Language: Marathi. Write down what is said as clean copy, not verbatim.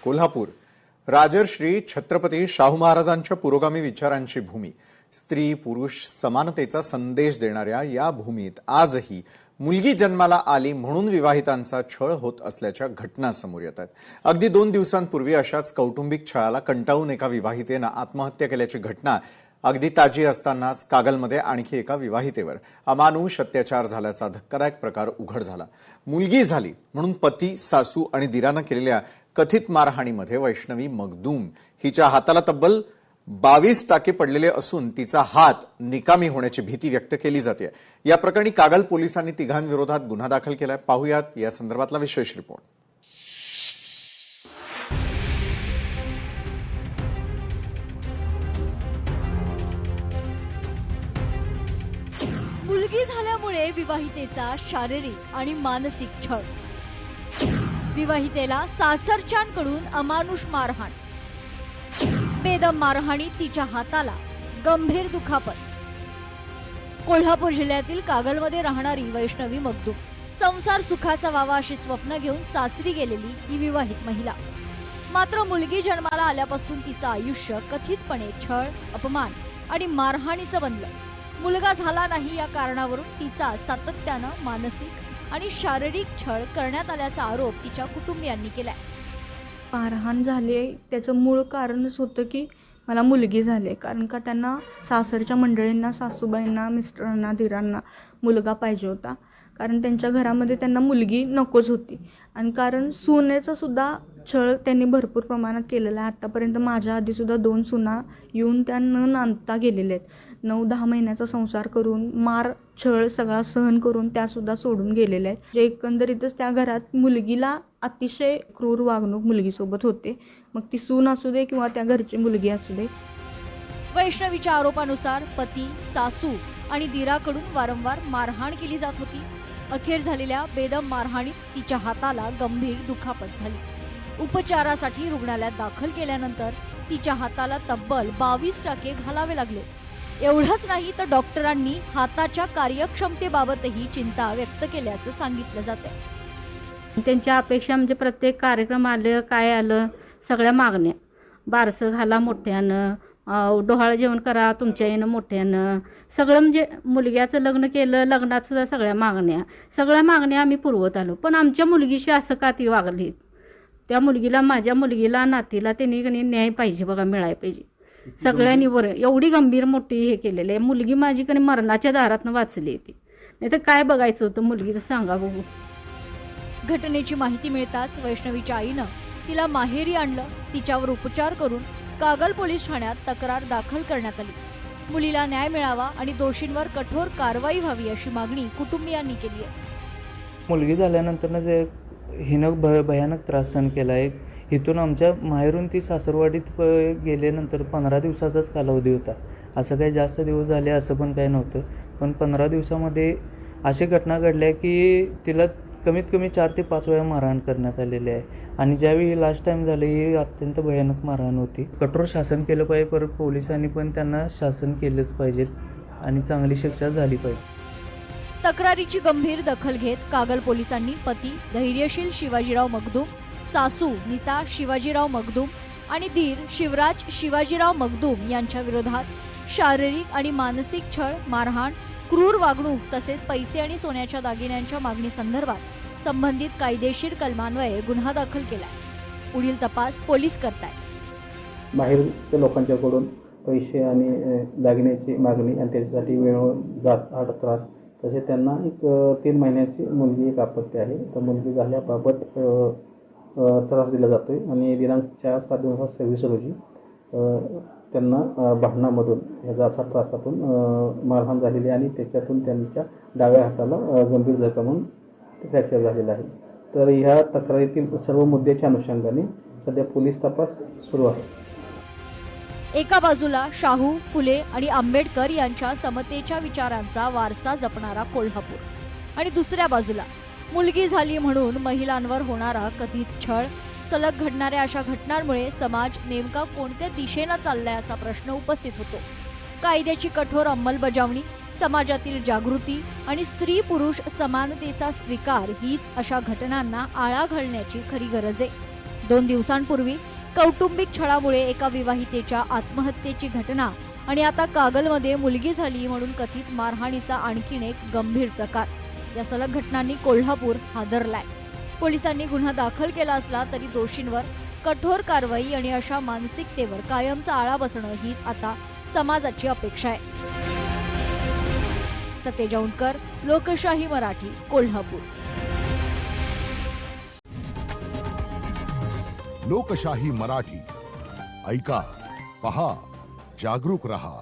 कोल्हापूर राजर्षी छत्रपती शाहू महाराजांच्या पुरोगामी विचारांची भूमी, स्त्री पुरुष समानतेचा संदेश देणाऱ्या या भूमीत आजही मुलगी जन्माला आली म्हणून विवाहितांचा छळ होत असल्याच्या घटना समोर येत आहेत. अगदी 2 दिवसांपूर्वी अशाच कौटुंबिक छळाला कंटाळून एका विवाहितेनं आत्महत्या केल्याची घटना अगदी ताजी असतानाच कागलमध्ये आणखी एका विवाहितेवर अमानुष अत्याचार झाल्याचा धक्कादायक प्रकार उघड झाला. मुलगी झाली म्हणून पती, सासू आणि दिरानं केलेल्या कथित मारहाणीमध्ये वैष्णवी मगदूम हिच्या हाताला तब्बल 22 टाके पडलेले असून तिचा हात निकामी होण्याची भीती व्यक्त केली जाते. या प्रकरणी कागल पोलिसांनी तिघांविरोधात गुन्हा दाखल केलाय. पाहुयात या संदर्भातला विशेष रिपोर्ट. मुलगी झाल्यामुळे विवाहितेचा शारीरिक आणि मानसिक छळ, विवाहितेला सासरच्यांकडून अमानुष मारहाण, बेदम मारहाणी, तिच्या हाताला गंभीर दुखापत. कोल्हापूर जिल्ह्यातील कागलमध्ये राहणारी वैष्णवी मगदूम संसार सुखाचा व्हावा अशी स्वप्न घेऊन सासरी गेलेली ही विवाहित महिला. मात्र मुलगी जन्माला आल्यापासून तिचं आयुष्य कथितपणे छळ, अपमान आणि मारहाणीचं बनलं. मुलगा झाला नाही या कारणावरून तिचा सातत्यानं मानसिक आणि शारीरिक छळ करण्यात आल्याचा आरोप तिच्या कुटुंबियांनी केलाय. मारहाण झाली त्याचं मूळ कारणच होतं की मला मुलगी झाली, कारण का त्यांना सासरच्या मंडळींना, सासूबाईंना, मिस्टरांना, दिरांना मुलगा पाहिजे होता, कारण त्यांच्या घरामध्ये त्यांना मुलगी नकोच होती. आणि कारण सुनेचा सुद्धा छळ त्यांनी भरपूर प्रमाणात केलेला आहे. आत्तापर्यंत माझ्या आधीसुद्धा 2 सुना येऊन त्या न नांदता गेलेल्या आहेत. 9-10 महिन्याचा संसार करून, मार छळ सगळा सहन करून त्यासुद्धा सोडून गेलेल्या आहेत. जे एकंदरीतच त्या घरात मुलगीला अतिशय क्रूर वागणूक मुलगीसोबत होते, मग ती सून असू दे किंवा त्या घरची मुलगी असू दे. वैष्णवीच्या आरोपानुसार पती, सासू आणि दिराकडून वारंवार मारहाण केली जात होती. अखेर झालेल्या बेदम मारहाणीत तिच्या हाताला गंभीर दुखापत झाली. उपचारासाठी रुग्णालयात दाखल केल्यानंतर तिच्या हाताला तब्बल 22 टाके घालावे लागले. एवढंच नाही तर डॉक्टरांनी हाताच्या कार्यक्षमतेबाबतही चिंता व्यक्त केल्याचं सांगितलं जातंय. त्यांच्या अपेक्षा म्हणजे प्रत्येक कार्यक्रम आलं, काय आलं, सगळ्या मागण्या, बारसं घाला मोठ्यानं, डोहाळं जेवण करा तुमच्या येणं मोठ्यानं, सगळं म्हणजे मुलग्याचं लग्न केलं, लग्नात सुद्धा सगळ्या मागण्या आम्ही पुरवत आलो. पण आमच्या मुलगीशी असं का ती वागली? त्या मुलगीला, माझ्या मुलगीला, नातीला त्यांनी न्याय पाहिजे बघा, मिळायला पाहिजे सगळ्यांनी. बरं, एवढी गंभीर मोठी हे केलेलं आहे. मुलगी माझी कधी मरणाच्या दारातनं वाचली ती, नाही तर काय बघायचं होतं मुलगीचं, सांगा बघू. घटनेची माहिती मिळताच वैष्णवीच्या आईनं तिला माहेरी आणलं. तिच्यावर उपचार करून कागल पोलीस ठाण्यात तक्रार दाखल करण्यात आली. मुलीला न्याय मिळावा आणि दोषींवर कठोर कारवाई व्हावी अशी मागणी कुटुंबियांनी केली आहे. मुलगी झाल्यानंतर हिनं भयानक त्रास सहन केला आहे. इथून आमच्या माहेरून ती सासरवाडीत गेल्यानंतर 15 दिवसाचाच कालावधी होता. असं काही जास्त दिवस झाले असं पण काही नव्हतं. पण 15 दिवसामध्ये अशी घटना घडल्या की तिला कमीत कमी 4 ते 5 वेळा मारहाण करण्यात आलेली आहे. आणि ज्यावेळी लास्ट टाईम झाली ही अत्यंत भयानक मारहाण होती. कठोर शासन केलं पाहिजे, परत पोलिसांनी पण त्यांना शासन केलंच पाहिजे आणि चांगली शिक्षा झाली पाहिजे. तक्रारीची गंभीर दखल घेत कागल पोलिसांनी पती धैर्यशील शिवाजीराव मगदूम, सासू नीता शिवाजीराव मगदूम आणि दीर शिवराज शिवाजीराव मगदूम यांच्या विरोधात शारीरिक आणि मानसिक छळ, मारहाण, क्रूर वागणूक तसेच पैसे आणि सोन्याच्या दागिन्यांच्या मागणी संदर्भात संबंधित कायदेशीर कलमान्वये गुन्हा दाखल केला. पुढील तपास पोलीस करतायत. बाहेरच्या लोकांच्याकडून पैसे आणि दागिन्याची मागणी आणि त्याच्यासाठी वेळोवेळी जास्त त्रास, तसे त्यांना एक 3 महिन्याची मुलगी एक अपत्य आहे. तर मुलगी झाल्याबाबत त्रास दिला जातोय आणि दिनांक 4/7/2026 रोजी त्यांना भांडणामधून या जाचा त्रासातून मारहाण झालेली आणि त्याच्यातून त्यांच्या डाव्या हाताला गंभीर जखम होऊन फ्रॅक्चर झालेला आहे. तर ह्या तक्रारीतील सर्व मुद्द्याच्या अनुषंगाने सध्या पोलीस तपास सुरू आहे. एका बाजूला शाहू, फुले आणि आंबेडकर यांच्या समतेच्या विचारांचा वारसा जपणारा कोल्हापूर आणि दुसऱ्या बाजूला मुलगी झाली म्हणून महिलांवर होणारा कथित छळ. सलग घडणाऱ्या अशा घटनांमुळे समाज नेमका कोणत्या दिशेनं चाललाय असा प्रश्न उपस्थित होतो. कायद्याची कठोर अंमलबजावणी, समाजातील जागृती आणि स्त्री पुरुष समानतेचा स्वीकार हीच अशा घटनांना आळा घालण्याची खरी गरज आहे. 2 दिवसांपूर्वी कौटुंबिक छळामुळे एका विवाहितेच्या आत्महत्येची घटना आणि आता कागलमध्ये मुलगी झाली म्हणून कथित मारहाणीचा आणखीन एक गंभीर प्रकार, या सलग घटनांनी कोल्हापूर हादरलाय. पोलिसांनी गुन्हा दाखल केला असला तरी दोषींवर कठोर कारवाई आणि अशा मानसिकतेवर कायमचा आळा बसणं हीच आता समाजाची अपेक्षा आहे. सतेज औंधकर, लोकशाही मराठी, कोल्हापूर. लोकशाही मराठी ऐका, पहा, जागरूक रहा.